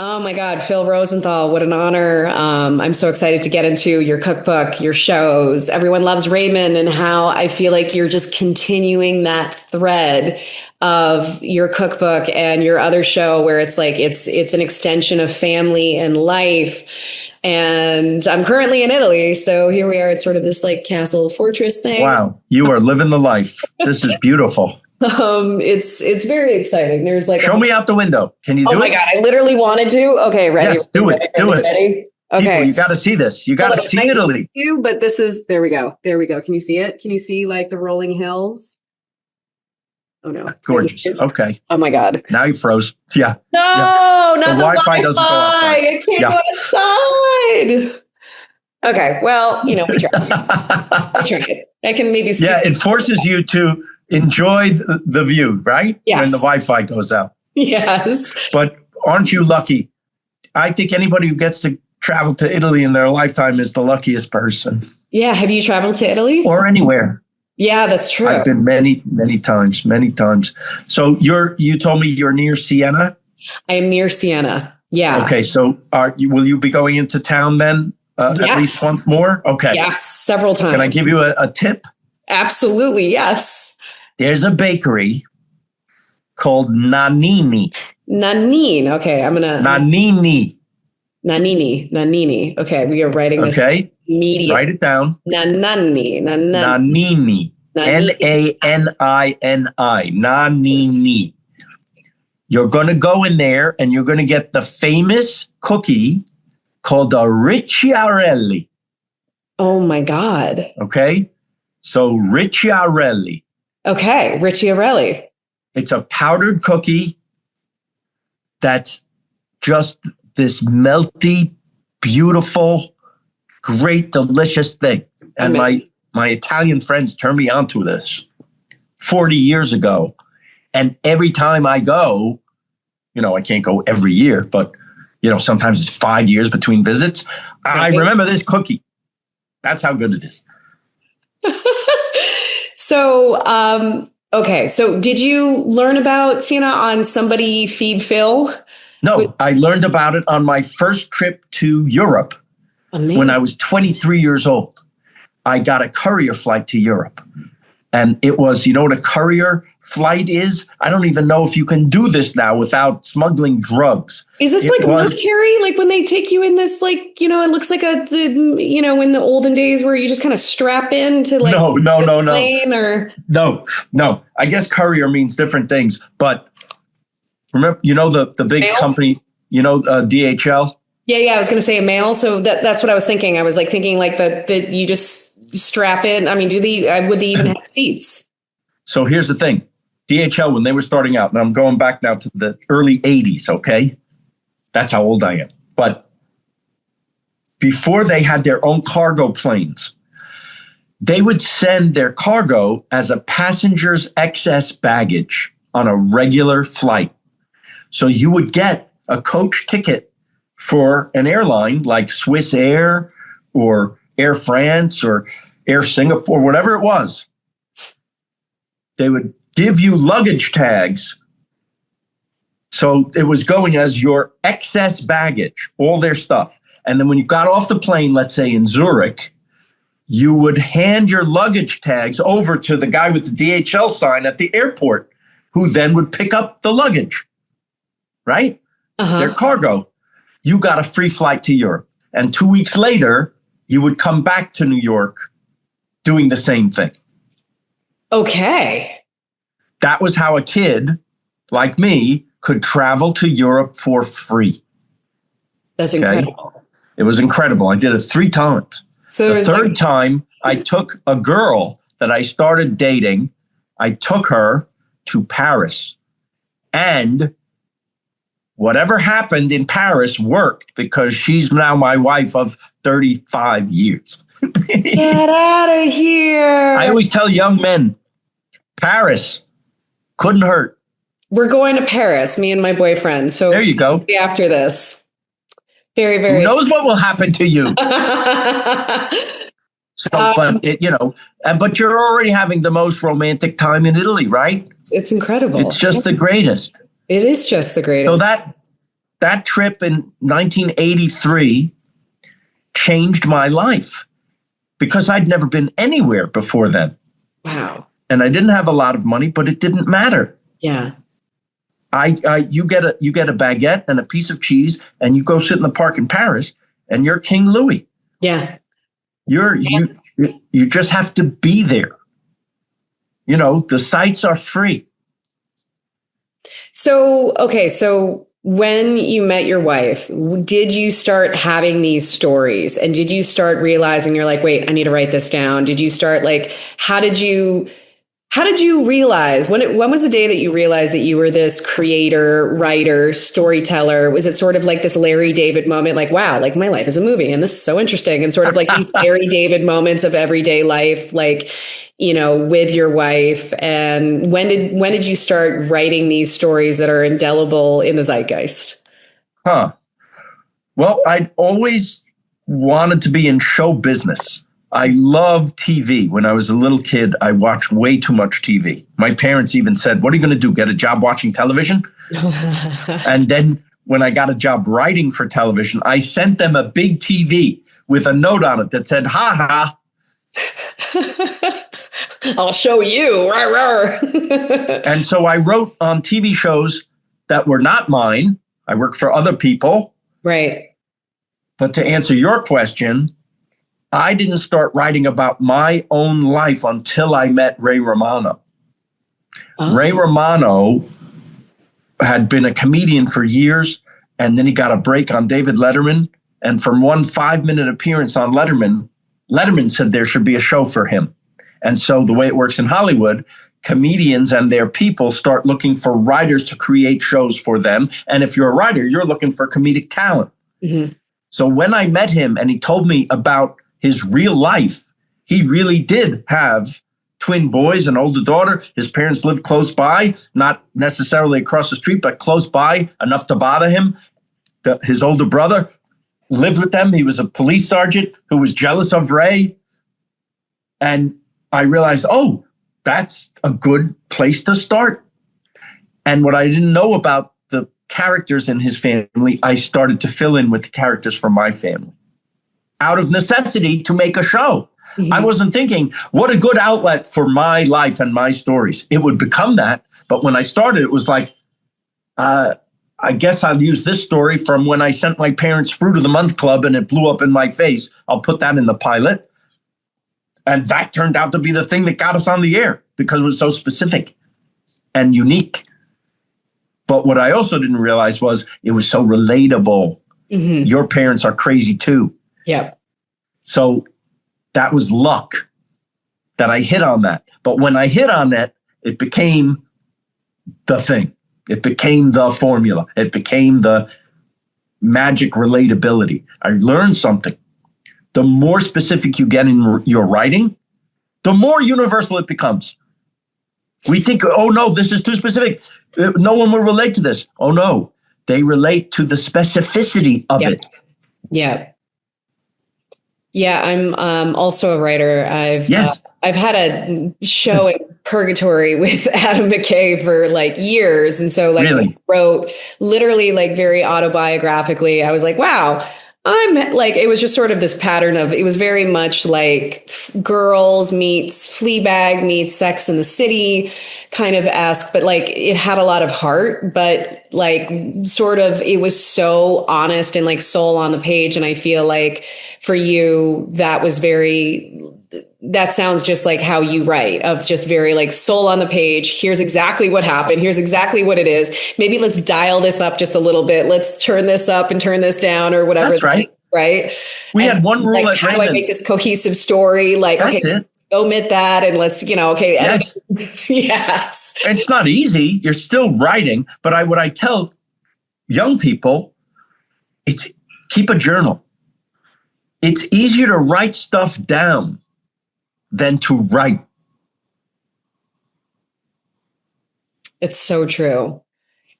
Oh my God, Phil Rosenthal, what an honor. I'm so excited to get into your cookbook, your shows. Everyone Loves Raymond, and how I feel like you're just continuing that thread of your cookbook and your other show where it's like it's an extension of family and life. And I'm currently in Italy, so here we are. It's sort of this like castle fortress thing. Wow, you are living the life. This is beautiful. It's very exciting. There's like Show me out the window. Can you oh do my it? God, I literally wanted to. Okay, ready. Yes, do it. Do it. Ready? Okay. People, you got to see this. You got to see Italy. But this is, there we go. There we go. Can you see it? Can you see like the rolling hills? Oh no. Gorgeous. Okay. Oh my God. Now you froze. Yeah. No, yeah. not the Wi-Fi doesn't go outside. I can't go outside. Okay. Well, we tried. We tried. I can maybe see. Yeah, it forces you to enjoy the view, right? Yes. When the Wi-Fi goes out. Yes. But aren't you lucky? I think anybody who gets to travel to Italy in their lifetime is the luckiest person. Yeah. Have you traveled to Italy? Or anywhere. Yeah, that's true. I've been many, many times. So you told me you're near Siena? I am near Siena. Yeah. Okay. So will you be going into town then yes. at least once more? Okay. Yes, several times. Can I give you a tip? Absolutely. Yes. There's a bakery called Nanini. Nanine. Okay. Nanini. Nanini. Okay. We are writing this. Okay. Immediately. Write it down. Nanini. Nanini. Nanini. Nanini. You're going to go in there and you're going to get the famous cookie called the Ricciarelli. Oh my God. Okay. So Ricciarelli. Okay. Ricciarelli. It's a powdered cookie that's just this melty, beautiful, great, delicious thing. And my Italian friends turned me onto this 40 years ago. And every time I go, I can't go every year, but, sometimes it's 5 years between visits. Right. I remember this cookie. That's how good it is. So, okay. So did you learn about Siena on Somebody Feed Phil? No, I learned about it on my first trip to Europe. Amazing. When I was 23 years old. I got a courier flight to Europe. And it was, what a courier flight is? I don't even know if you can do this now without smuggling drugs. Is this military? Like when they take you in this, it looks like in the olden days where you just kind of strap into No. plane or. No. I guess courier means different things. But remember, the big mail company, DHL? Yeah. I was going to say a mail. So that's what I was thinking. I was thinking that you just strap in. I mean, would they even have seats? So here's the thing. DHL, when they were starting out, and I'm going back now to the early 80s, okay? That's how old I am. But before they had their own cargo planes, they would send their cargo as a passenger's excess baggage on a regular flight. So you would get a coach ticket for an airline like Swiss Air or Air France or Air Singapore, whatever it was. They would give you luggage tags. So it was going as your excess baggage, all their stuff. And then when you got off the plane, let's say in Zurich, you would hand your luggage tags over to the guy with the DHL sign at the airport, who then would pick up the luggage, right? Uh-huh. Their cargo. You got a free flight to Europe. And 2 weeks later, you would come back to New York doing the same thing. Okay. That was how a kid like me could travel to Europe for free. That's incredible. Okay? It was incredible. I did it 3 times. So the third time, I took a girl that I started dating. I took her to Paris. And whatever happened in Paris worked because she's now my wife of 35 years. Get out of here. I always tell young men, Paris couldn't hurt. We're going to Paris, me and my boyfriend. So there you go. After this. Very, very. Who knows what will happen to you? But you're already having the most romantic time in Italy, right? It's incredible. It's just the greatest. It is just the greatest. So that trip in 1983 changed my life because I'd never been anywhere before then. Wow. And I didn't have a lot of money, but it didn't matter. Yeah. You get a baguette and a piece of cheese, and you go sit in the park in Paris, and you're King Louis. Yeah. You just have to be there. The sites are free. So, okay. So when you met your wife, did you start having these stories, and did you start realizing you're like, wait, I need to write this down? Did you start how did you realize when was the day that you realized that you were this creator, writer, storyteller? Was it sort of like this Larry David moment, like, wow, like my life is a movie and this is so interesting, and sort of like these Larry David moments of everyday life, with your wife? And when did you start writing these stories that are indelible in the zeitgeist? Well, I'd always wanted to be in show business. I love TV. When I was a little kid, I watched way too much TV. My parents even said, what are you going to do? Get a job watching television? And then when I got a job writing for television, I sent them a big TV with a note on it that said, ha ha. I'll show you. And so I wrote on TV shows that were not mine. I worked for other people. Right. But to answer your question, I didn't start writing about my own life until I met Ray Romano. Oh. Ray Romano had been a comedian for years, and then he got a break on David Letterman. And from one 5-minute appearance on Letterman, Letterman said there should be a show for him. And so the way it works in Hollywood, comedians and their people start looking for writers to create shows for them. And if you're a writer, you're looking for comedic talent. Mm-hmm. So when I met him and he told me about his real life, he really did have twin boys, an older daughter. His parents lived close by, not necessarily across the street, but close by, enough to bother him. His older brother lived with them. He was a police sergeant who was jealous of Ray. And I realized, oh, that's a good place to start. And what I didn't know about the characters in his family, I started to fill in with the characters from my family, out of necessity to make a show. Mm-hmm. I wasn't thinking, what a good outlet for my life and my stories. It would become that. But when I started, it was like, I guess I'll use this story from when I sent my parents Fruit of the Month Club and it blew up in my face. I'll put that in the pilot. And that turned out to be the thing that got us on the air because it was so specific and unique. But what I also didn't realize was it was so relatable. Mm-hmm. Your parents are crazy too. Yeah. So that was luck that I hit on that. But when I hit on that, it became the thing. It became the formula. It became the magic relatability. I learned something. The more specific you get in your writing, the more universal it becomes. We think, oh no, this is too specific. No one will relate to this. Oh no, they relate to the specificity of it. Yeah. Yeah, I'm also a writer. I've had a show in Purgatory with Adam McKay for years. And so really? Wrote literally very autobiographically. I was like, wow, it was just sort of this pattern of, it was very much like Girls meets Fleabag meets Sex and the City kind of esque, but it had a lot of heart, but sort of, it was so honest and soul on the page. And I feel like for you, that sounds just like how you write, of just very soul on the page. Here's exactly what happened. Here's exactly what it is. Maybe let's dial this up just a little bit. Let's turn this up and turn this down or whatever. That's right. Right. We had one rule at how Raymond. do I make this cohesive story? Okay, omit that and let's, okay. Yes. Yes. It's not easy. You're still writing. But what I tell young people, it's keep a journal. It's easier to write stuff down than to write. It's so true.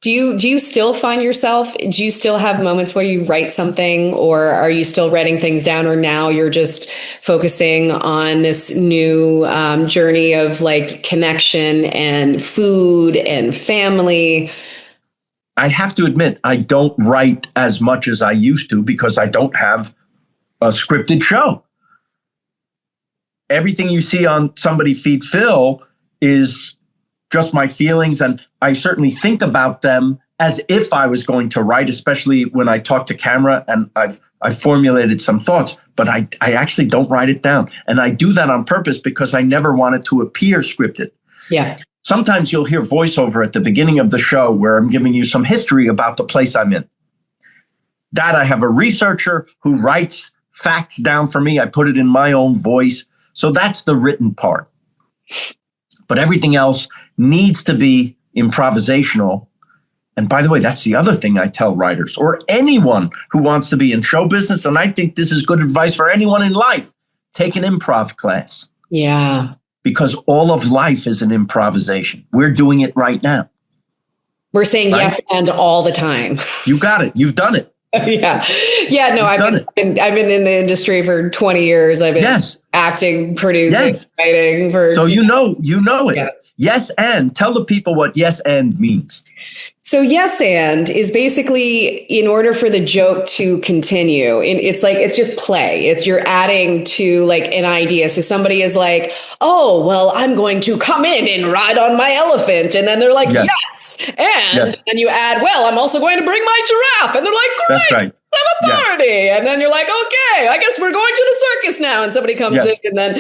Do you still find yourself, do you still have moments where you write something, or are you still writing things down, or now you're just focusing on this new journey of connection and food and family? I have to admit, I don't write as much as I used to because I don't have a scripted show. Everything you see on Somebody Feed Phil is just my feelings, and I certainly think about them as if I was going to write, especially when I talk to camera and I've formulated some thoughts, but I actually don't write it down. And I do that on purpose because I never want it to appear scripted. Yeah. Sometimes you'll hear voiceover at the beginning of the show where I'm giving you some history about the place I'm in. That I have a researcher who writes facts down for me. I put it in my own voice. So that's the written part. But everything else needs to be improvisational. And by the way, that's the other thing I tell writers or anyone who wants to be in show business. And I think this is good advice for anyone in life. Take an improv class. Yeah. Because all of life is an improvisation. We're doing it right now. We're saying right? yes and all the time. You got it. You've done it. Yeah. Yeah. No, I've been in the industry for 20 years. I've been acting, producing, writing for. So you know it. Yeah. Yes, and tell the people what yes and means. So yes and is basically in order for the joke to continue. It's like, it's just play. It's you're adding to like an idea. So somebody is like, oh, well, I'm going to come in and ride on my elephant. And then they're like, yes. And you add, well, I'm also going to bring my giraffe. And they're like, great. That's right. Have a party. And then you're like, okay, I guess we're going to the circus now. And somebody comes in and then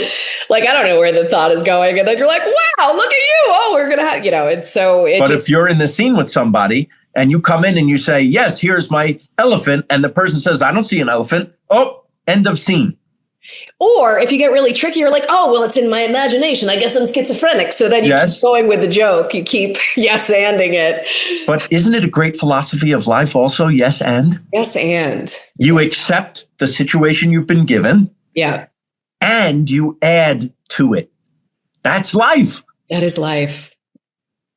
like, I don't know where the thought is going. And then you're like, wow, look at you. Oh, we're going to have, it's so. But if you're in the scene with somebody and you come in and you say, yes, here's my elephant. And the person says, I don't see an elephant. Oh, end of scene. Or if you get really tricky, you're like, oh, well, it's in my imagination. I guess I'm schizophrenic. So then you keep going with the joke. You keep yes-anding it. But isn't it a great philosophy of life also? Yes, and? Yes, and. You accept the situation you've been given. Yeah. And you add to it. That's life. That is life.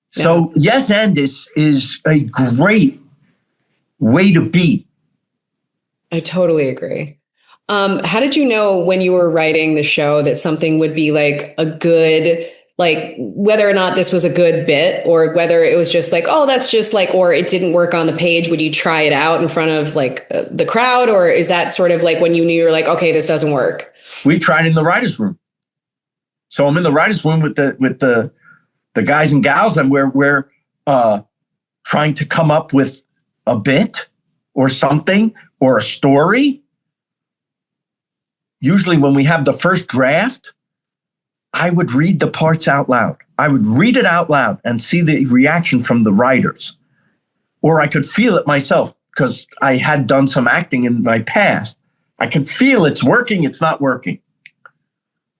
So yes, and is a great way to be. I totally agree. How did you know when you were writing the show that something would be like a good, like whether or not this was a good bit or whether it was just like, oh, that's just like, or it didn't work on the page? Would you try it out in front of like the crowd? Or is that sort of like when you knew you're like, okay, this doesn't work? We tried in the writer's room. So I'm in the writer's room with the guys and gals, and we're trying to come up with a bit or something or a story. Usually when we have the first draft, I would read the parts out loud. I would read it out loud and see the reaction from the writers. Or I could feel it myself because I had done some acting in my past. I could feel it's working, it's not working.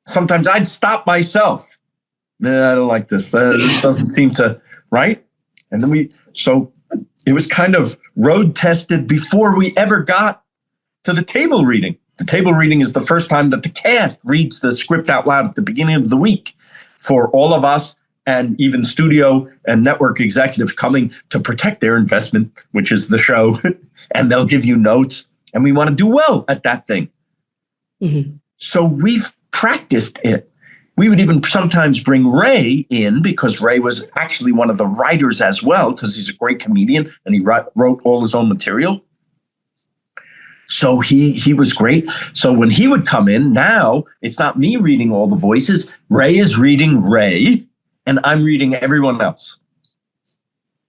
Sometimes I'd stop myself. I don't like this. This doesn't seem to, right? And then so it was kind of road tested before we ever got to the table reading. The table reading is the first time that the cast reads the script out loud at the beginning of the week for all of us and even studio and network executives coming to protect their investment, which is the show. And they'll give you notes. And we want to do well at that thing. Mm-hmm. So we've practiced it. We would even sometimes bring Ray in because Ray was actually one of the writers as well because he's a great comedian and he wrote all his own material. So he was great. So when he would come in, now it's not me reading all the voices. Ray is reading Ray, and I'm reading everyone else.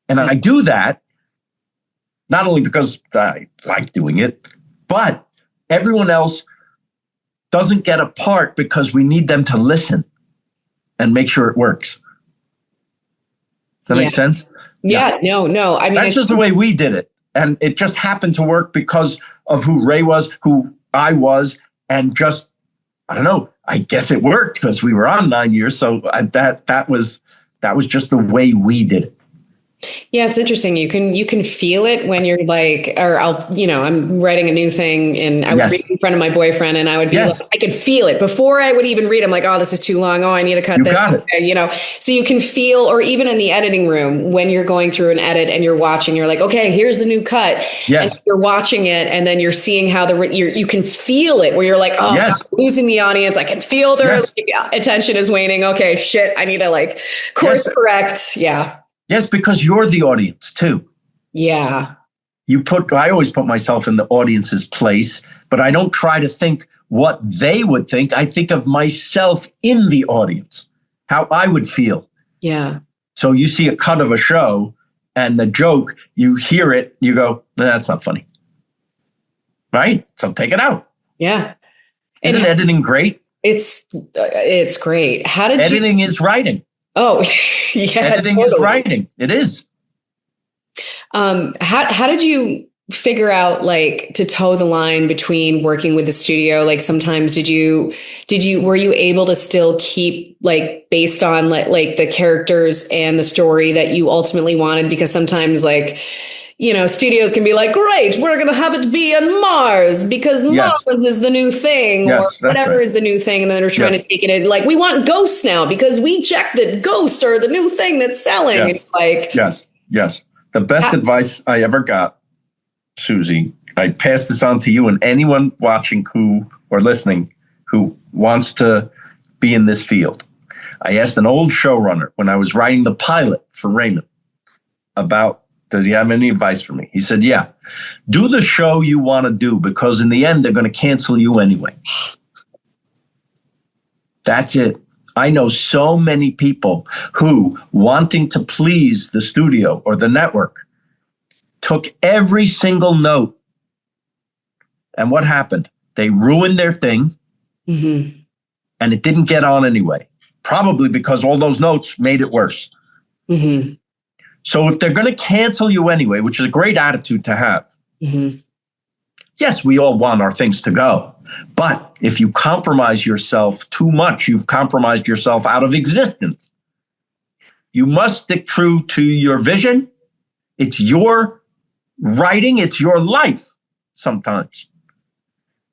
And I do that not only because I like doing it, but everyone else doesn't get a part because we need them to listen and make sure it works. Does that make sense? Yeah, no. I mean, that's just the way we did it. And it just happened to work because of who Ray was, who I was, and just, I don't know, I guess it worked because we were on 9 years. So that was just the way we did it. Yeah, it's interesting. You can feel it when you're like, or I'm writing a new thing and I would read in front of my boyfriend and I would be like, I could feel it before I would even read. I'm like, oh, this is too long. Oh, I need to cut this. Got it. So you can feel, or even in the editing room when you're going through an edit and you're watching, you're like, okay, here's the new cut. Yes. And you're watching it and then you're seeing how you can feel it where you're like, oh, God, I'm losing the audience. I can feel their attention is waning. Okay, shit. I need to course correct. Yeah. Yes, because you're the audience too. Yeah. I always put myself in the audience's place, but I don't try to think what they would think. I think of myself in the audience, how I would feel. Yeah. So you see a cut of a show and the joke, you hear it, you go, that's not funny. Right? So take it out. Yeah. Isn't editing great? It's great. How did editing is writing. Oh, yeah. Editing is writing. It is. How did you figure out like to toe the line between working with the studio? Like sometimes were you able to still keep like based on like the characters and the story that you ultimately wanted? Because sometimes like, studios can be like, great, we're going to have it be on Mars because Mars is the new thing, or whatever is the new thing. And then they're trying to take it in like, we want ghosts now because we checked that ghosts are the new thing that's selling. Yes. Like, yes. The best advice I ever got, Susie, I pass this on to you and anyone watching or listening who wants to be in this field. I asked an old showrunner when I was writing the pilot for Raymond does he have any advice for me? He said, yeah, do the show you want to do because in the end, they're going to cancel you anyway. That's it. I know so many people who, wanting to please the studio or the network, took every single note. And what happened? They ruined their thing, and it didn't get on anyway. Probably because all those notes made it worse. Mm-hmm. So if they're going to cancel you anyway, which is a great attitude to have, yes, we all want our things to go. But if you compromise yourself too much, you've compromised yourself out of existence. You must stick true to your vision. It's your writing. It's your life sometimes.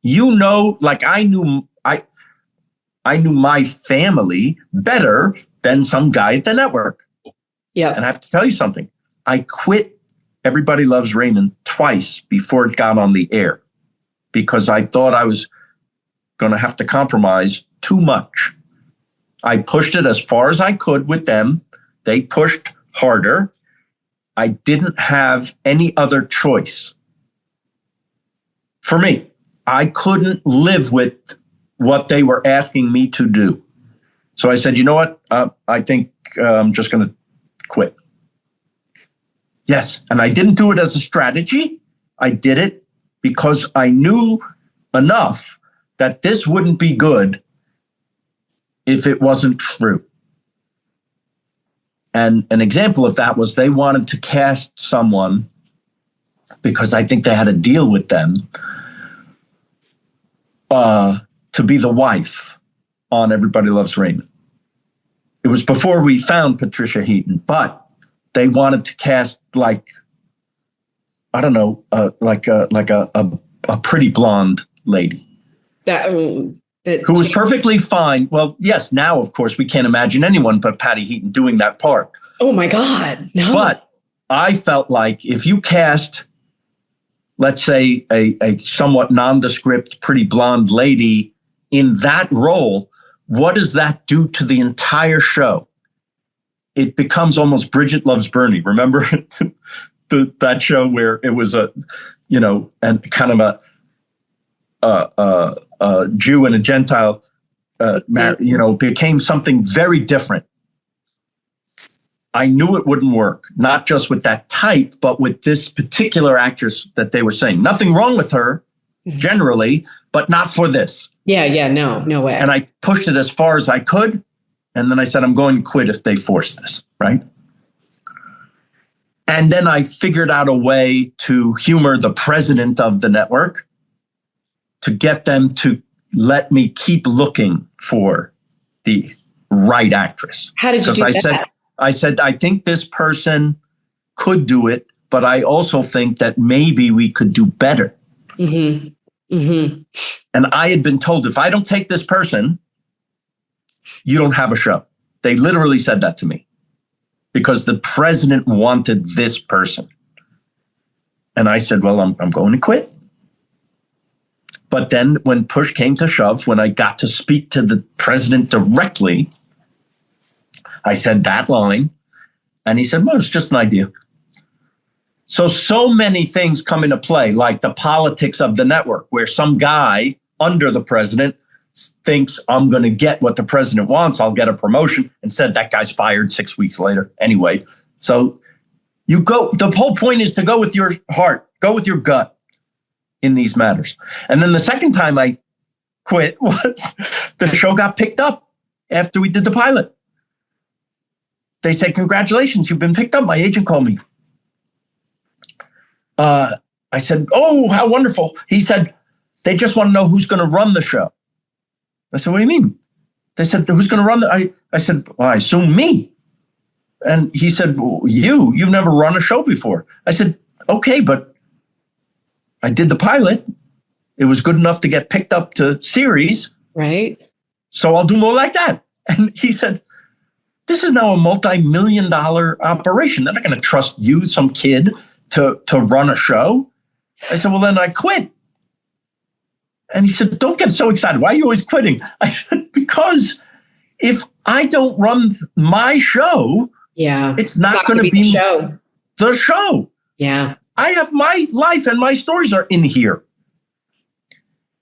Like I knew my family better than some guy at the network. Yeah. And I have to tell you something. I quit Everybody Loves Raymond twice before it got on the air because I thought I was going to have to compromise too much. I pushed it as far as I could with them. They pushed harder. I didn't have any other choice. For me, I couldn't live with what they were asking me to do. So I said, you know what? I think I'm just going to quit. Yes. And I didn't do it as a strategy. I did it because I knew enough that this wouldn't be good if it wasn't true. And an example of that was they wanted to cast someone because I think they had a deal with them to be the wife on Everybody Loves Raymond. It was before we found Patricia Heaton, but they wanted to cast like a pretty blonde lady who was perfectly fine. Well, yes, now of course we can't imagine anyone but Patty Heaton doing that part. Oh my God, no! But I felt like if you cast, let's say, a somewhat nondescript, pretty blonde lady in that role, what does that do to the entire show? It becomes almost Bridget Loves Bernie. Remember that show where it was and kind of a Jew and a Gentile, became something very different. I knew it wouldn't work, not just with that type, but with this particular actress that they were saying. Nothing wrong with her generally, but not for this. Yeah, no way. And I pushed it as far as I could. And then I said, I'm going to quit if they force this, right? And then I figured out a way to humor the president of the network to get them to let me keep looking for the right actress. How did you do that? I said, I think this person could do it, but I also think that maybe we could do better. Mm-hmm. Mm-hmm. And I had been told, if I don't take this person, you don't have a show. They literally said that to me because the president wanted this person. And I said, well, I'm going to quit. But then when push came to shove, when I got to speak to the president directly, I said that line. And he said, well, it's just an idea. So many things come into play, like the politics of the network, where some guy under the president thinks I'm going to get what the president wants. I'll get a promotion. Instead, that guy's fired 6 weeks later. Anyway, so the whole point is to go with your heart, go with your gut in these matters. And then the second time I quit was the show got picked up after we did the pilot. They said, congratulations, you've been picked up. My agent called me. I said, oh, how wonderful. He said, they just want to know who's going to run the show. I said, what do you mean? They said, who's going to run I said, well, I assume me. And he said, well, you've never run a show before. I said, okay, but I did the pilot. It was good enough to get picked up to series. Right. So I'll do more like that. And he said, this is now a multi-million-dollar operation. They're not going to trust you, some kid, to run a show. I said, well, then I quit. And he said, don't get so excited. Why are you always quitting? I said, because if I don't run my show, it's not going to be the show. Yeah. I have my life and my stories are in here.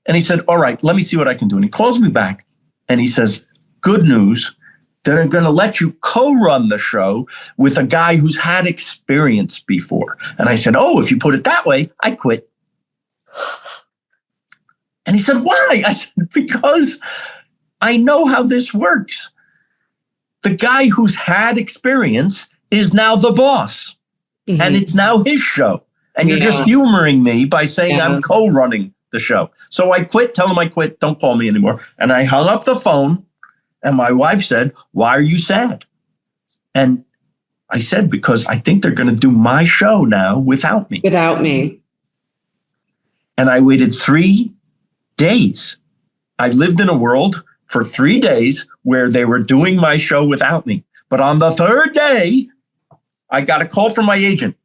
And he said, all right, let me see what I can do. And he calls me back and he says, good news. They're going to let you co-run the show with a guy who's had experience before. And I said, oh, if you put it that way, I quit. And he said, why? I said, because I know how this works. The guy who's had experience is now the boss. Mm-hmm. And it's now his show. And you're just humoring me by saying I'm co-running the show. So I quit, tell him I quit, don't call me anymore. And I hung up the phone. And my wife said, why are you sad? And I said, because I think they're going to do my show now without me. Without me. And I waited 3 days. I lived in a world for 3 days where they were doing my show without me. But on the third day, I got a call from my agent.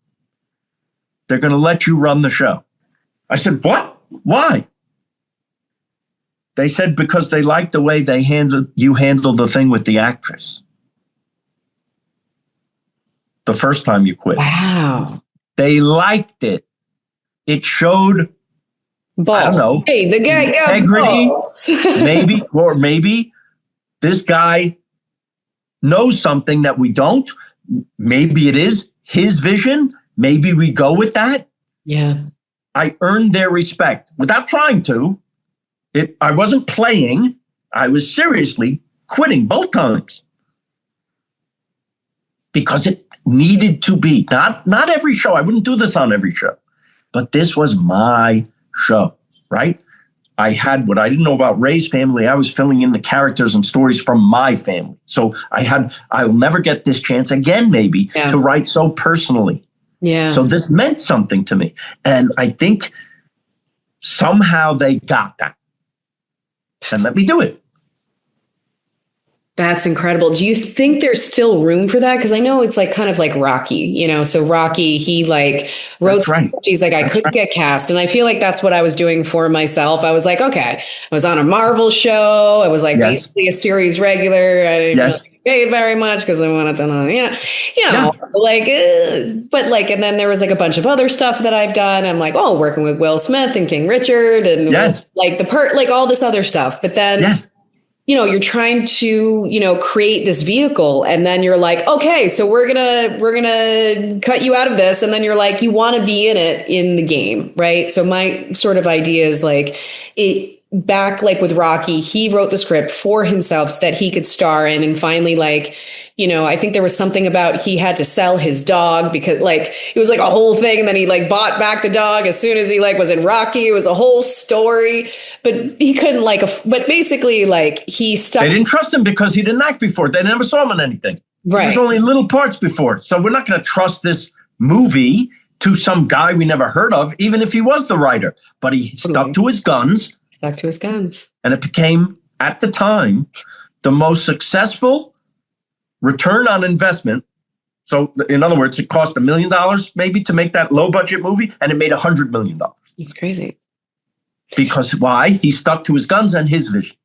They're going to let you run the show. I said, what? Why? They said, because they liked the way you handled the thing with the actress. The first time you quit. Wow. They liked it. It showed, I don't know. Hey, the guy got integrity. balls. maybe this guy knows something that we don't. Maybe it is his vision. Maybe we go with that. Yeah. I earned their respect without trying to. I wasn't playing. I was seriously quitting both times because it needed to be. Not every show. I wouldn't do this on every show, but this was my show, right? I had what I didn't know about Ray's family. I was filling in the characters and stories from my family. So I'll never get this chance again, maybe, to write so personally. Yeah. So this meant something to me. And I think somehow they got that. And let me do it. That's incredible. Do you think there's still room for that? Because I know it's like kind of like Rocky, So Rocky, he like wrote, he's like, I couldn't get cast. And I feel like that's what I was doing for myself. I was like, okay, I was on a Marvel show. I was like basically a series regular. I didn't really get paid very much because I wanted to know, but like, and then there was like a bunch of other stuff that I've done. I'm like, oh, working with Will Smith and King Richard and like all this other stuff. But then you're trying to, create this vehicle and then you're like, okay, so we're going to cut you out of this. And then you're like, you want to be in it in the game. Right. So my sort of idea is like back like with Rocky, he wrote the script for himself so that he could star in. And finally, like, I think there was something about he had to sell his dog because like it was like a whole thing. And then he like bought back the dog as soon as he like was in Rocky. It was a whole story, but he couldn't but basically like he stuck. They didn't trust him because he didn't act before. They never saw him in anything. Right. He was only little parts before. So we're not going to trust this movie to some guy we never heard of, even if he was the writer, but he stuck to his guns. Stuck to his guns. And it became, at the time, the most successful return on investment. So in other words, it cost $1 million maybe to make that low budget movie, and it made $100 million. It's crazy. Because why? He stuck to his guns and his vision.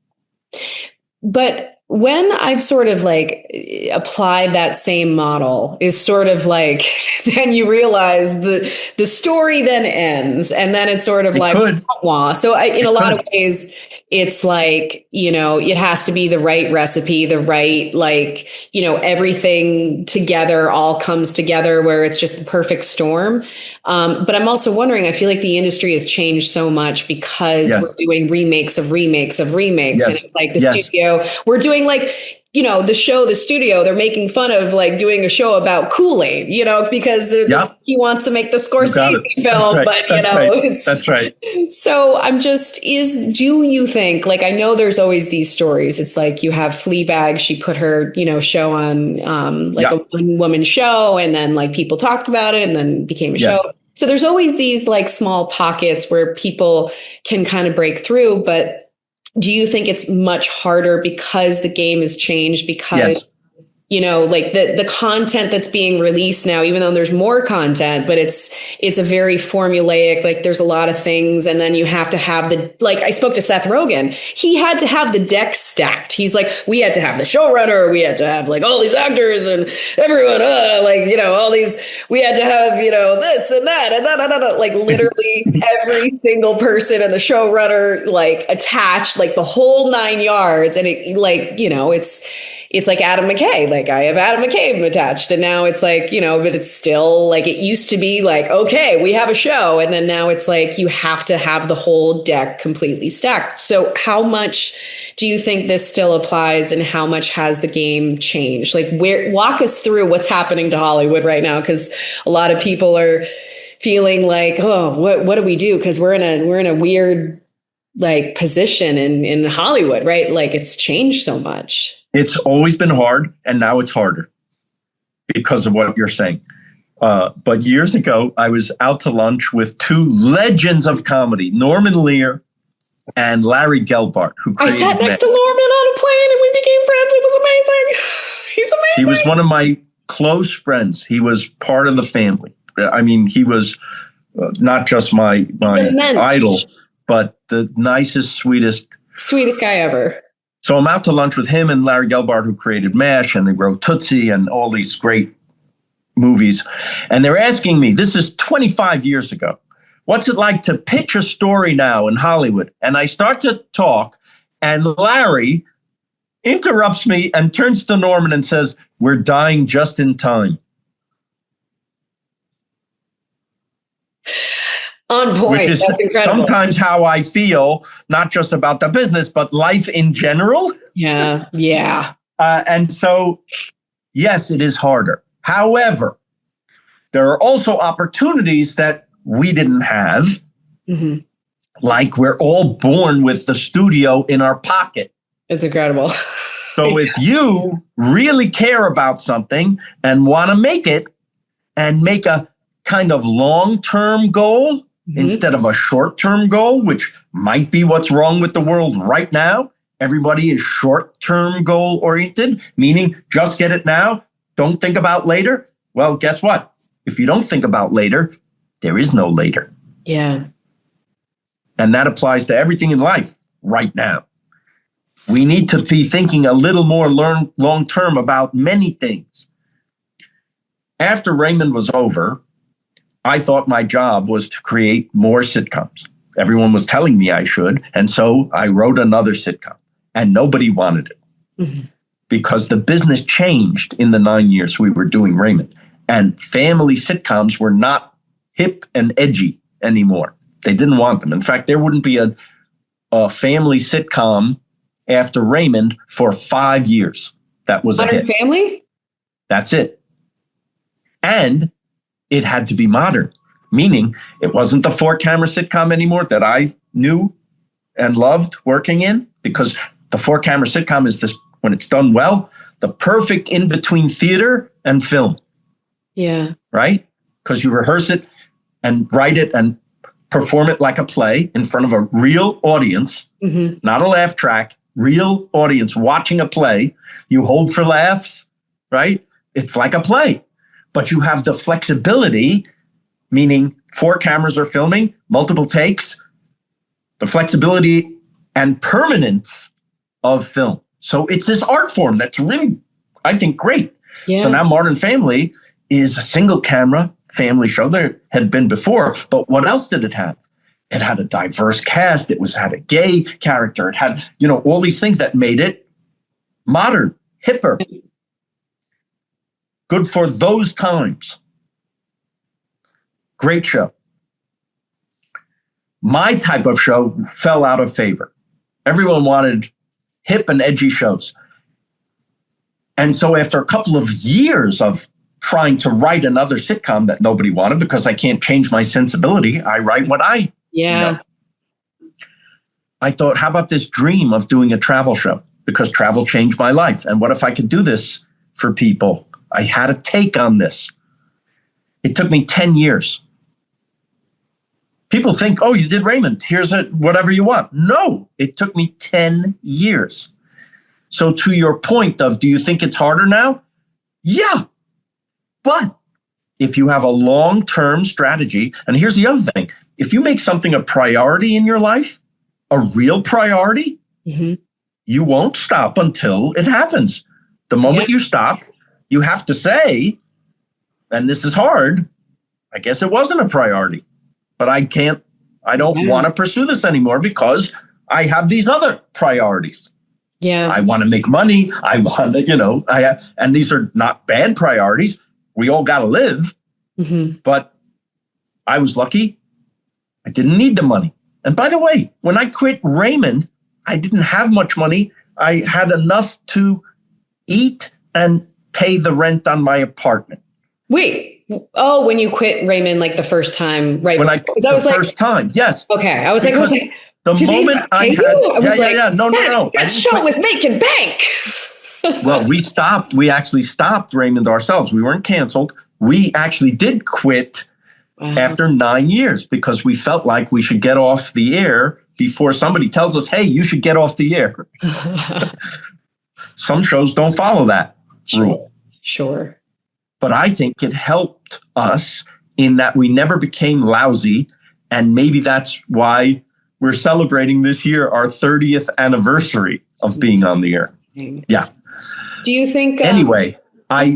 But when I've sort of like applied that same model is sort of like, then you realize the story then ends, and then it's sort of It like, could. wah. So in a It lot of could. ways, it's like, it has to be the right recipe, the right, like, everything together all comes together where it's just the perfect storm. But I'm also wondering, I feel like the industry has changed so much because we're Yes. doing remakes of remakes of remakes. And Yes. it's like the Yes. studio, we're doing like, the show, the studio, they're making fun of like doing a show about Kool-Aid, because Yep. he wants to make the You got it. Scorsese That's film, right. but That's right. it's That's right. so do you think, like, I know there's always these stories. It's like you have Fleabag, she put her, show on like a Yeah. one woman show, and then like people talked about it and then became a show. Yes. So there's always these like small pockets where people can kind of break through, but do you think it's much harder because the game has changed? Because Yes. like the content that's being released now, even though there's more content, but it's a very formulaic, like there's a lot of things. And then you have to have like I spoke to Seth Rogen. He had to have the deck stacked. He's like, we had to have the showrunner. We had to have like all these actors and everyone, like, all these, we had to have, this and that and that, like literally every single person and the showrunner, like attached, like the whole 9 yards. And it like, it's like Adam McKay. Like I have Adam McKay attached, and now it's like, but it's still like it used to be like, okay, we have a show. And then now it's like you have to have the whole deck completely stacked. So how much do you think this still applies, and how much has the game changed? Like walk us through what's happening to Hollywood right now. Cause a lot of people are feeling like, oh, what do we do? Cause we're in a weird like position in Hollywood, right? Like it's changed so much. It's always been hard, and now it's harder because of what you're saying. But years ago, I was out to lunch with two legends of comedy, Norman Lear and Larry Gelbart, who I created sat next Mad. to Norman on a plane and we became friends. It was amazing. He's amazing. He was one of my close friends. He was part of the family. I mean, he was not just my idol, but the nicest, sweetest guy ever. So I'm out to lunch with him and Larry Gelbart, who created MASH, and they wrote Tootsie and all these great movies. And they're asking me, this is 25 years ago, what's it like to pitch a story now in Hollywood? And I start to talk, and Larry interrupts me and turns to Norman and says, we're dying just in time. On point. Which is That's incredible. sometimes how I feel, not just about the business, but life in general. Yeah. Yeah. And so, yes, it is harder. However, there are also opportunities that we didn't have. Mm-hmm. Like we're all born with the studio in our pocket. It's incredible. So if you really care about something and want to make it, and make a kind of long-term goal, instead of a short-term goal, which might be what's wrong with the world right now. Everybody is short-term goal oriented, meaning just get it now. Don't think about later. Well, guess what? If you don't think about later, there is no later. Yeah. And that applies to everything in life right now. We need to be thinking a little more long-term about many things. After Raymond was over, I thought my job was to create more sitcoms. Everyone was telling me I should. And so I wrote another sitcom, and nobody wanted it because the business changed in the 9 years we were doing Raymond, and family sitcoms were not hip and edgy anymore. They didn't want them. In fact, there wouldn't be a family sitcom after Raymond for 5 years. That was Modern a hit. Family? That's it. And it had to be modern, meaning it wasn't the 4-camera sitcom anymore that I knew and loved working in, because the 4-camera sitcom is this, when it's done well, the perfect in between theater and film. Yeah. Right? Because you rehearse it and write it and perform it like a play in front of a real audience, not a laugh track, real audience watching a play. You hold for laughs, right? It's like a play. But you have the flexibility, meaning 4 cameras are filming, multiple takes, the flexibility and permanence of film. So it's this art form that's really, I think, great. Yeah. So now Modern Family is a single camera family show. There had been before, but what else did it have? It had a diverse cast. It had a gay character. It had, all these things that made it modern, hipper, good for those times. Great show. My type of show fell out of favor. Everyone wanted hip and edgy shows. And so after a couple of years of trying to write another sitcom that nobody wanted, because I can't change my sensibility, I write what I know. I thought, how about this dream of doing a travel show? Because travel changed my life. And what if I could do this for people? I had a take on this. It took me 10 years. People think, oh, you did Raymond. Here's whatever you want. No, it took me 10 years. So to your point of, do you think it's harder now? Yeah. But if you have a long-term strategy, and here's the other thing, if you make something a priority in your life, a real priority, you won't stop until it happens. The moment you stop, you have to say, and this is hard, I guess it wasn't a priority, but I don't want to pursue this anymore because I have these other priorities. Yeah. I want to make money. I want to, and these are not bad priorities. We all got to live. But I was lucky. I didn't need the money. And by the way, when I quit Raymond, I didn't have much money. I had enough to eat and pay the rent on my apartment. Wait. Oh, when you quit Raymond, like the first time, right? When I quit the first time, yes. Okay. I was like, the moment I had, no. That show was making bank. Well, we actually stopped Raymond ourselves. We weren't canceled. We actually did quit after 9 years because we felt like we should get off the air before somebody tells us, hey, you should get off the air. Some shows don't follow that rule. Sure. But I think it helped us in that we never became lousy. And maybe that's why we're celebrating this year our 30th anniversary of being on the air. Yeah. Do you think... anyway, I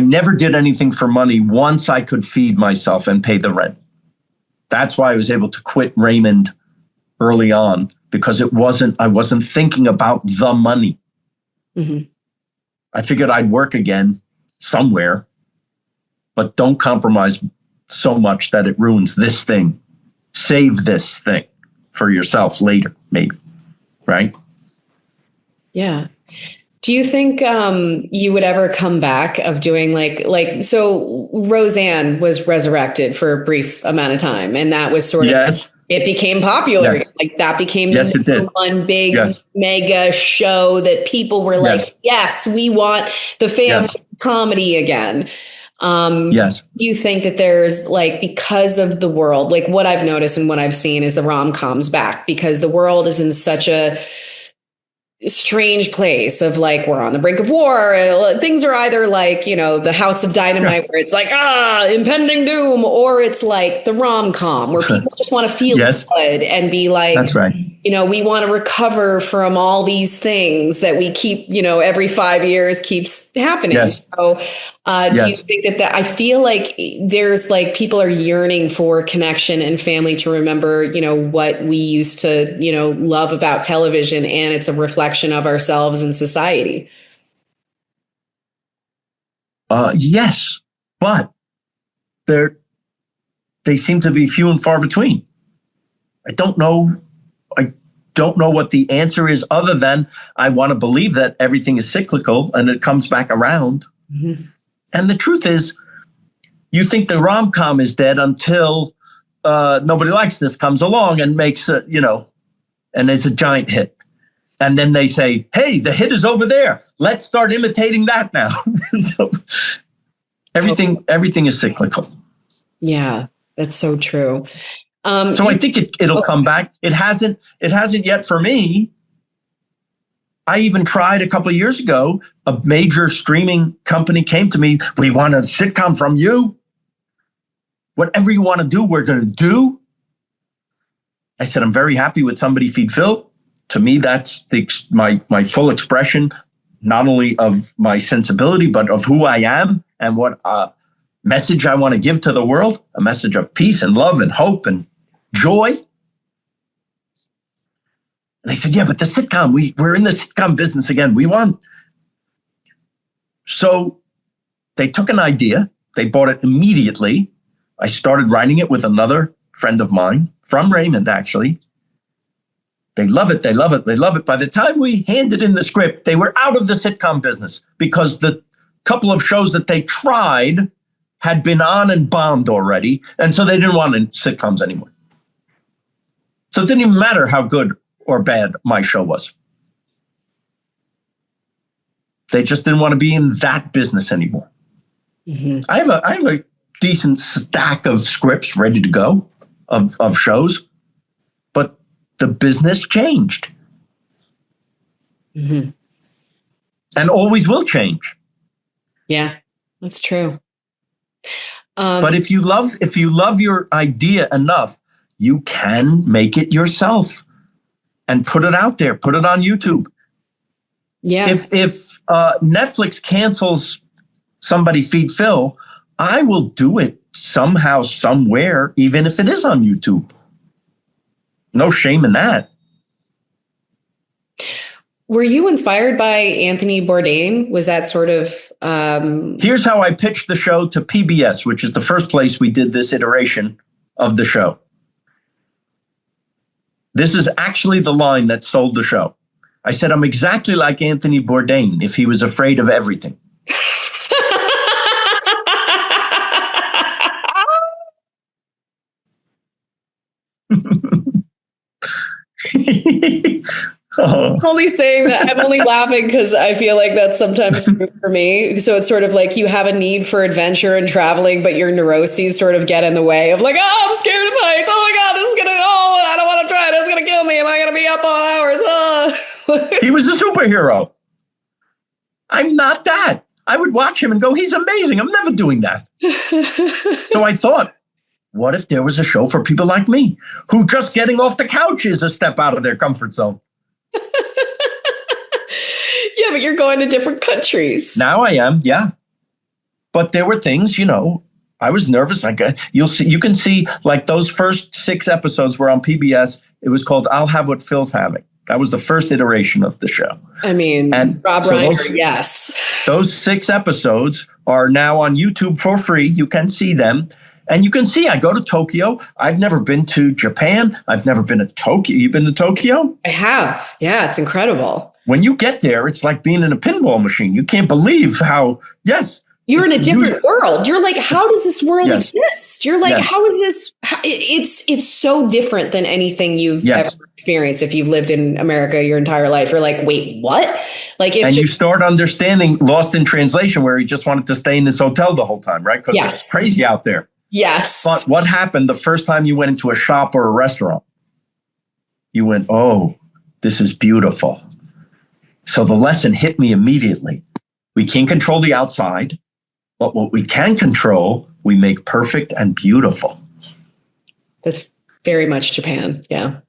never did anything for money once I could feed myself and pay the rent. That's why I was able to quit Raymond early on, because I wasn't thinking about the money. I figured I'd work again somewhere, but don't compromise so much that it ruins this thing. Save this thing for yourself later, maybe. Right? Yeah. Do you think you would ever come back of doing so Roseanne was resurrected for a brief amount of time, and that was sort of, it became popular. Yes. Like that became the number one big mega show that people were like, yes, we want the family comedy again. Do you think that there's because of the world, what I've noticed and what I've seen is the rom-coms back, because the world is in such a strange place of we're on the brink of war. Things are either the House of Dynamite where it's impending doom, or it's the rom-com where people just want to feel good and be that's right. We want to recover from all these things that we keep, every 5 years keeps happening. So do you think that I feel like there's people are yearning for connection and family to remember, what we used to, love about television, and it's a reflection of ourselves and society. Yes, but they seem to be few and far between. I don't know what the answer is, other than I want to believe that everything is cyclical and it comes back around. And the truth is, you think the rom-com is dead until Nobody Likes This comes along and makes and is a giant hit. And then they say, hey, the hit is over there. Let's start imitating that now. So everything is cyclical. Yeah, that's so true. So I think it'll come back. It hasn't yet for me. I even tried a couple of years ago. A major streaming company came to me. We want a sitcom from you. Whatever you want to do, we're going to do. I said, I'm very happy with Somebody Feed Phil. To me, that's my full expression, not only of my sensibility, but of who I am and what message I want to give to the world, a message of peace and love and hope and joy. And they said, yeah, but the sitcom, we're in the sitcom business again. We want. So they took an idea. They bought it immediately. I started writing it with another friend of mine from Raymond, actually. They love it. They love it. They love it. By the time we handed in the script, they were out of the sitcom business because the couple of shows that they tried had been on and bombed already. And so they didn't want sitcoms anymore. So it didn't even matter how good or bad my show was. They just didn't want to be in that business anymore. Mm-hmm. I have a decent stack of scripts ready to go of shows, but the business changed. Mm-hmm. And always will change. Yeah, that's true. But if you love your idea enough, you can make it yourself and put it out there, put it on YouTube. Yeah. If Netflix cancels Somebody Feed Phil, I will do it somehow, somewhere, even if it is on YouTube. No shame in that. Were you inspired by Anthony Bourdain? Was that sort of... Here's how I pitched the show to PBS, which is the first place we did this iteration of the show. This is actually the line that sold the show. I said, I'm exactly like Anthony Bourdain if he was afraid of everything. I'm only saying that. I'm only laughing because I feel like that's sometimes true for me. So it's sort of like you have a need for adventure and traveling, but your neuroses sort of get in the way of like, oh, I'm scared of heights. Oh my God, this is I don't want to try it. It's going to kill me. Am I going to be up all hours? Oh. He was a superhero. I'm not that. I would watch him and go, he's amazing. I'm never doing that. So I thought, what if there was a show for people like me who just getting off the couch is a step out of their comfort zone? Yeah, but you're going to different countries. Now I am, yeah. But there were things, I was nervous. You can see like those first 6 episodes were on PBS. It was called I'll Have What Phil's Having. That was the first iteration of the show. I mean, and Rob Reiner, yes. Those 6 episodes are now on YouTube for free. You can see them. And you can see I go to Tokyo. I've never been to Japan. I've never been to Tokyo. You've been to Tokyo? I have. Yeah, it's incredible. When you get there, it's like being in a pinball machine. You can't believe how, yes. You're in a different world. You're like, how does this world exist? You're like, how is this? It's so different than anything you've ever experienced. If you've lived in America your entire life, you're like, wait, what? Like, it's you start understanding Lost in Translation, where he just wanted to stay in his hotel the whole time, right? Because it's crazy out there. Yes. But what happened the first time you went into a shop or a restaurant? You went, oh, this is beautiful. So the lesson hit me immediately. We can't control the outside, but what we can control, we make perfect and beautiful. That's very much Japan. Yeah.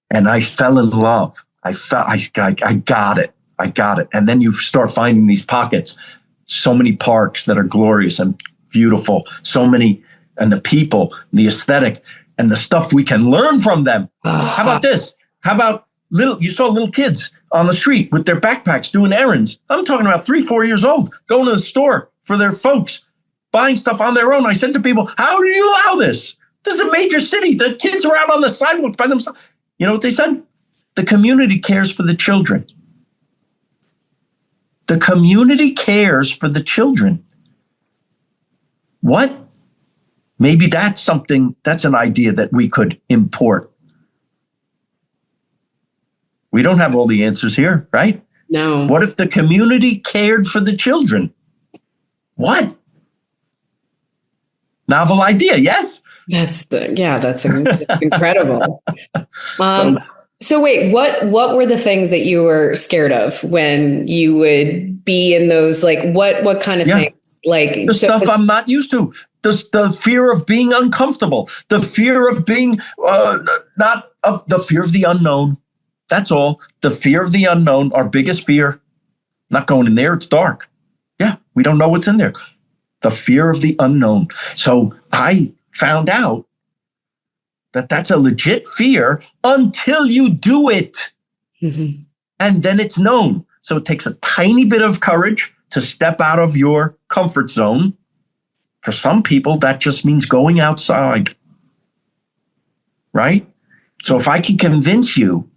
And I fell in love. I got it. I got it. And then you start finding these pockets, so many parks that are glorious and beautiful, so many, and the people, the aesthetic, and the stuff we can learn from them. How about this? How about you saw little kids on the street with their backpacks doing errands. I'm talking about 3-4 years old, going to the store for their folks, buying stuff on their own. I said to people, how do you allow this? This is a major city. The kids are out on the sidewalk by themselves. You know what they said? The community cares for the children. The community cares for the children. What? Maybe that's an idea that we could import. We don't have all the answers here, right? No. What if the community cared for the children? What? Novel idea, yes? That's incredible. So So wait, what were the things that you were scared of when you would be in those, like what kind of Yeah. things? Like The so stuff I'm not used to. The fear of being uncomfortable. The fear of being the fear of the unknown. That's all. The fear of the unknown, our biggest fear. Not going in there. It's dark. Yeah, we don't know what's in there. The fear of the unknown. So I found out that that's a legit fear until you do it. Mhm. And then it's known. So it takes a tiny bit of courage to step out of your comfort zone. For some people, that just means going outside. Right? So if I can convince you,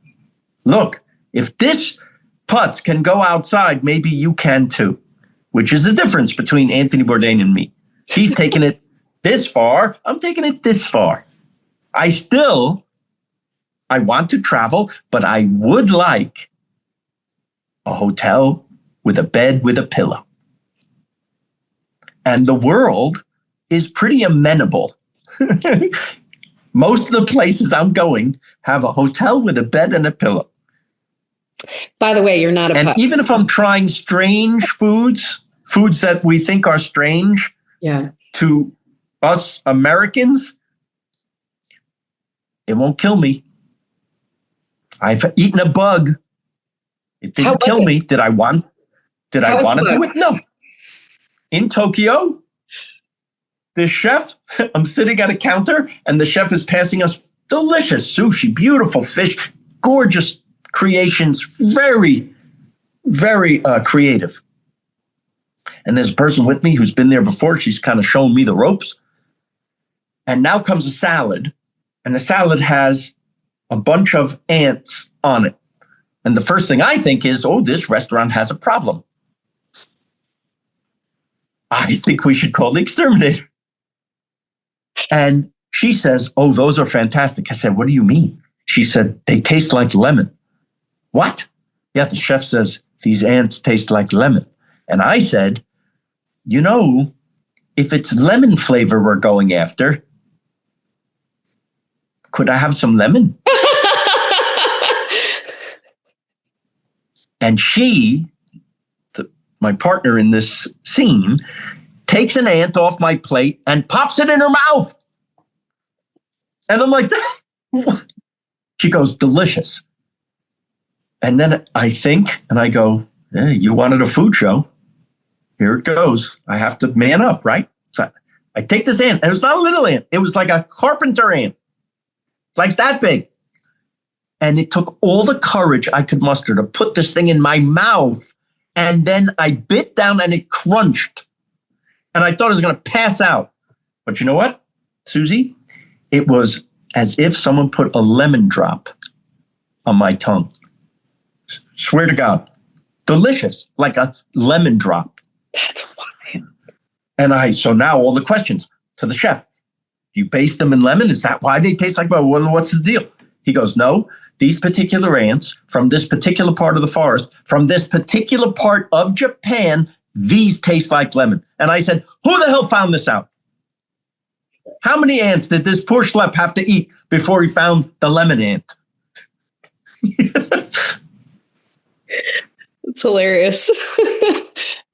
look, if this putz can go outside, maybe you can too, which is the difference between Anthony Bourdain and me. He's taking it this far. I'm taking it this far. I want to travel, but I would like a hotel with a bed with a pillow. And the world is pretty amenable. Most of the places I'm going have a hotel with a bed and a pillow. By the way, you're not a And pup. even if I'm trying strange foods that we think are strange to us Americans, it won't kill me. I've eaten a bug. It didn't kill me. Did I want to do it? No. In Tokyo, the chef, I'm sitting at a counter and the chef is passing us delicious sushi, beautiful fish, gorgeous creations, very, very creative. And there's a person with me who's been there before. She's kind of showing me the ropes. And now comes a salad. And the salad has a bunch of ants on it. And the first thing I think is, oh, this restaurant has a problem. I think we should call the exterminator. And she says, oh, those are fantastic. I said, what do you mean? She said, they taste like lemon. What? Yeah, the chef says, these ants taste like lemon. And I said, you know, if it's lemon flavor we're going after, could I have some lemon? And she, my partner in this scene, takes an ant off my plate and pops it in her mouth. And I'm like, what? She goes, delicious. And then I think, and I go, hey, you wanted a food show. Here it goes. I have to man up, right? So I take this ant, and it was not a little ant. It was like a carpenter ant, like that big. And it took all the courage I could muster to put this thing in my mouth. And then I bit down and it crunched. And I thought I was going to pass out. But you know what, Susie? It was as if someone put a lemon drop on my tongue. Swear to God. Delicious, like a lemon drop. That's wild. And so now all the questions to the chef. You baste them in lemon? Is that why they taste like, well, what's the deal? He goes, no, these particular ants from this particular part of the forest, from this particular part of Japan, these taste like lemon. And I said, who the hell found this out? How many ants did this poor schlep have to eat before he found the lemon ant? It's hilarious.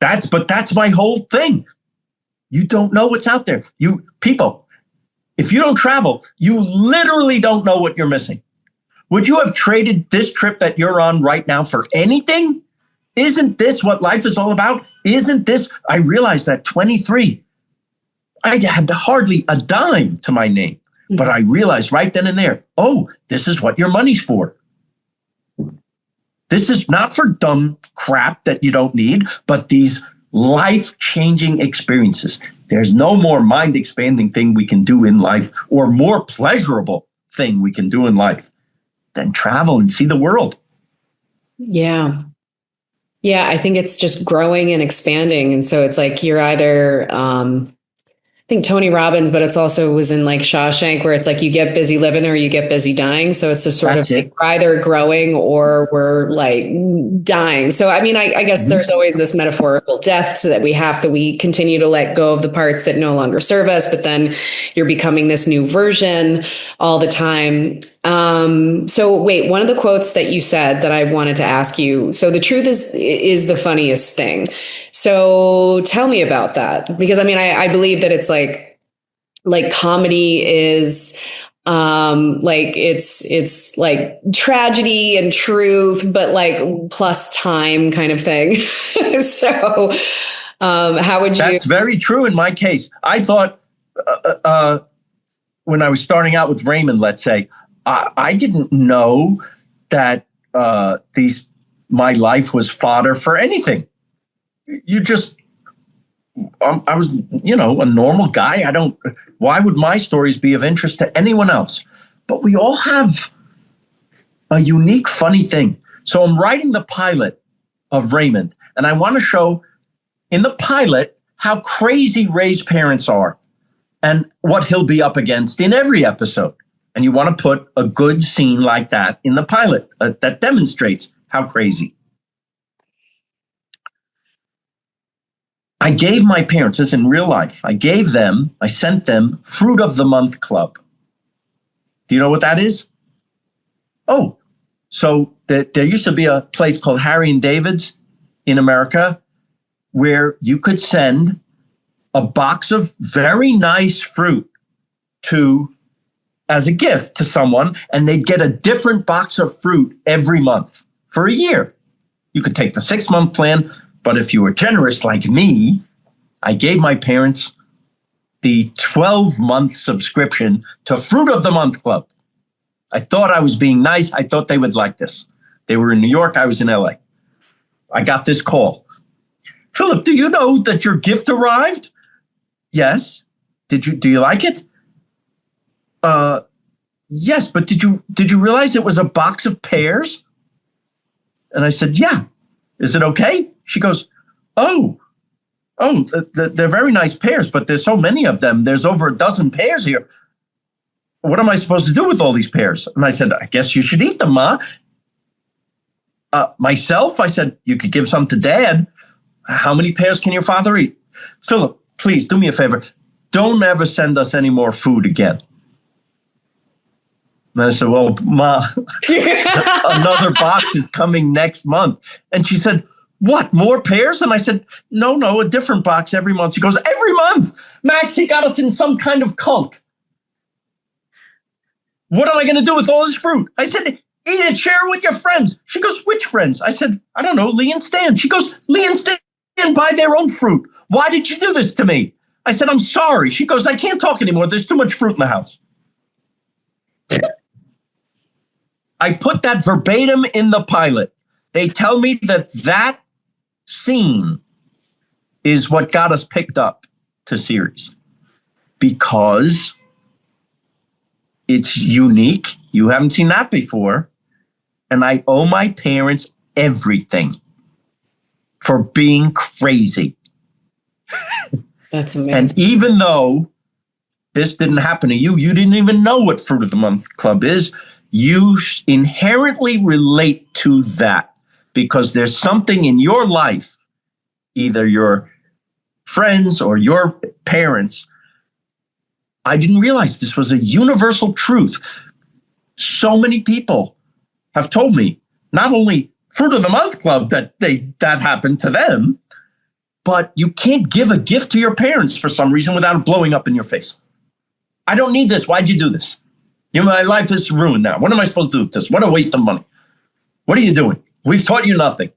That's my whole thing. You don't know what's out there. People, if you don't travel, you literally don't know what you're missing. Would you have traded this trip that you're on right now for anything? Isn't this what life is all about? Isn't this? I realized that 23, I had hardly a dime to my name, but I realized right then and there, oh, this is what your money's for. This is not for dumb crap that you don't need, but these life-changing experiences. There's no more mind-expanding thing we can do in life or more pleasurable thing we can do in life than travel and see the world. Yeah. Yeah, I think it's just growing and expanding. And so it's like you're either, I think Tony Robbins, but it's also was in like Shawshank, where it's like you get busy living or you get busy dying. So it's just sort of like we're either growing or we're like dying. So, I mean, I guess there's always this metaphorical death so that we continue to let go of the parts that no longer serve us, but then you're becoming this new version all the time. So wait, one of the quotes that you said that I wanted to ask you. So the truth is the funniest thing. So tell me about that, because I mean, I believe that it's like comedy is like it's like tragedy and truth, but like plus time kind of thing. So how would you? That's very true in my case. I thought when I was starting out with Raymond, let's say, I didn't know that my life was fodder for anything. You just, I was, a normal guy. Why would my stories be of interest to anyone else? But we all have a unique, funny thing. So I'm writing the pilot of Raymond, and I want to show in the pilot how crazy Ray's parents are and what he'll be up against in every episode. And you want to put a good scene like that in the pilot that demonstrates how crazy. I gave my parents this in real life. I sent them Fruit of the Month Club. Do you know what that is? Oh, so there used to be a place called Harry and David's in America where you could send a box of very nice fruit as a gift to someone, and they'd get a different box of fruit every month for a year. You could take the 6-month plan, but if you were generous like me, I gave my parents the 12-month subscription to Fruit of the Month Club. I thought I was being nice. I thought they would like this. They were in New York. I was in LA. I got this call. Philip, do you know that your gift arrived? Yes. Do you like it? Yes, but did you realize it was a box of pears? And I said, yeah. Is it okay? She goes, oh, they're very nice pears, but there's so many of them. There's over a dozen pears here. What am I supposed to do with all these pears? And I said, I guess you should eat them, Ma. Myself, I said, you could give some to Dad. How many pears can your father eat? Philip, please do me a favor. Don't ever send us any more food again. And I said, well, Ma, another box is coming next month. And she said, what, more pears? And I said, no, a different box every month. She goes, every month? Max, he got us in some kind of cult. What am I going to do with all this fruit? I said, eat it, share it with your friends. She goes, which friends? I said, I don't know, Lee and Stan. She goes, Lee and Stan buy their own fruit. Why did you do this to me? I said, I'm sorry. She goes, I can't talk anymore. There's too much fruit in the house. I put that verbatim in the pilot. They tell me that scene is what got us picked up to series because it's unique. You haven't seen that before. And I owe my parents everything for being crazy. That's amazing. And even though this didn't happen to you, you didn't even know what Fruit of the Month Club is. You inherently relate to that because there's something in your life, either your friends or your parents. I didn't realize this was a universal truth. So many people have told me, not only Fruit of the Month Club that happened to them, but you can't give a gift to your parents for some reason without it blowing up in your face. I don't need this. Why'd you do this? My life is ruined now. What am I supposed to do with this? What a waste of money. What are you doing? We've taught you nothing.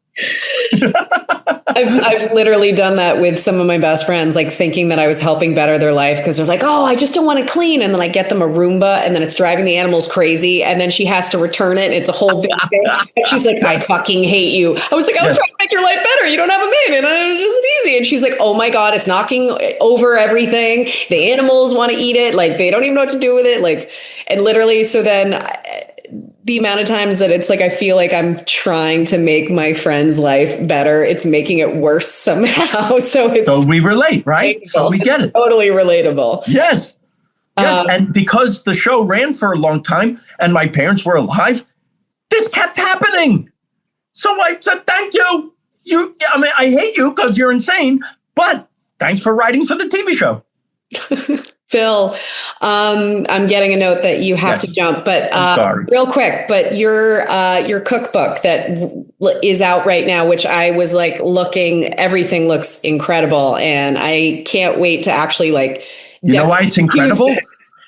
I've literally done that with some of my best friends, like thinking that I was helping better their life because they're like, oh, I just don't want to clean. And then I get them a Roomba and then it's driving the animals crazy. And then she has to return it. It's a whole big thing. And she's like, I fucking hate you. I was like, I was trying to make your life better. You don't have a maid. And it was just easy. And she's like, oh my God, it's knocking over everything. The animals want to eat it. Like they don't even know what to do with it. Like, and literally, so then the amount of times that it's like, I feel like I'm trying to make my friend's life better. It's making it worse somehow. So we relate, right? Relatable. So we get it. Totally relatable. Yes. And because the show ran for a long time and my parents were alive, this kept happening. So I said, thank you. I hate you because you're insane, but thanks for writing for the TV show. Phil, I'm getting a note that you have to jump, but I'm sorry. Real quick, but your cookbook that is out right now, which I was like looking, everything looks incredible, and I can't wait to actually like. You know why it's incredible?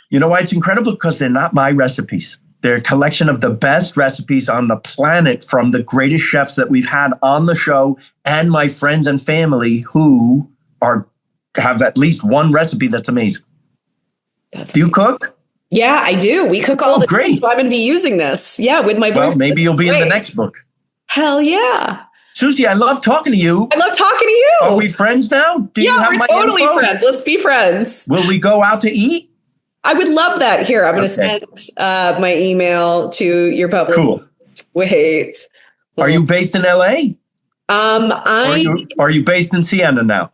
You know why it's incredible? Because they're not my recipes. They're a collection of the best recipes on the planet from the greatest chefs that we've had on the show and my friends and family who have at least one recipe that's amazing. Do you cook? Yeah, I do. We cook all the great. time, so I'm going to be using this. Yeah, with my boyfriend. Well, maybe you'll be in the next book. Hell yeah. Susie, I love talking to you. I love talking to you. Are we friends now? Do you have we're totally friends. Let's be friends. Will we go out to eat? I would love that. Here, I'm going to send my email to your publicist. Cool. Wait. Are you based in LA? Are you based in Siena now?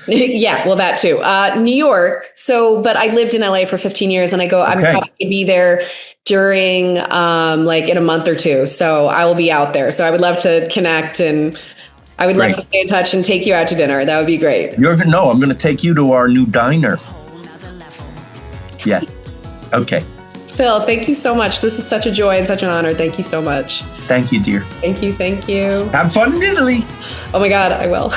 Yeah, well, that too. New York. So, but I lived in LA for 15 years, and I'm probably going to be there during like in a month or two. So I will be out there. So I would love to connect, and I would love to stay in touch and take you out to dinner. That would be great. I'm going to take you to our new diner. Yes. Okay. Phil, thank you so much. This is such a joy and such an honor. Thank you so much. Thank you, dear. Thank you. Thank you. Have fun in Italy. Oh my God, I will.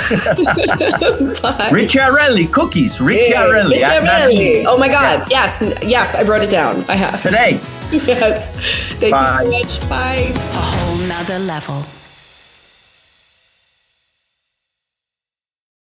Bye. Ricciarelli cookies. Ricciarelli. Ricciarelli. Oh my God. Yes. Yes. I wrote it down. I have. Today. Yes. Thank you so much. Bye. A whole nother level.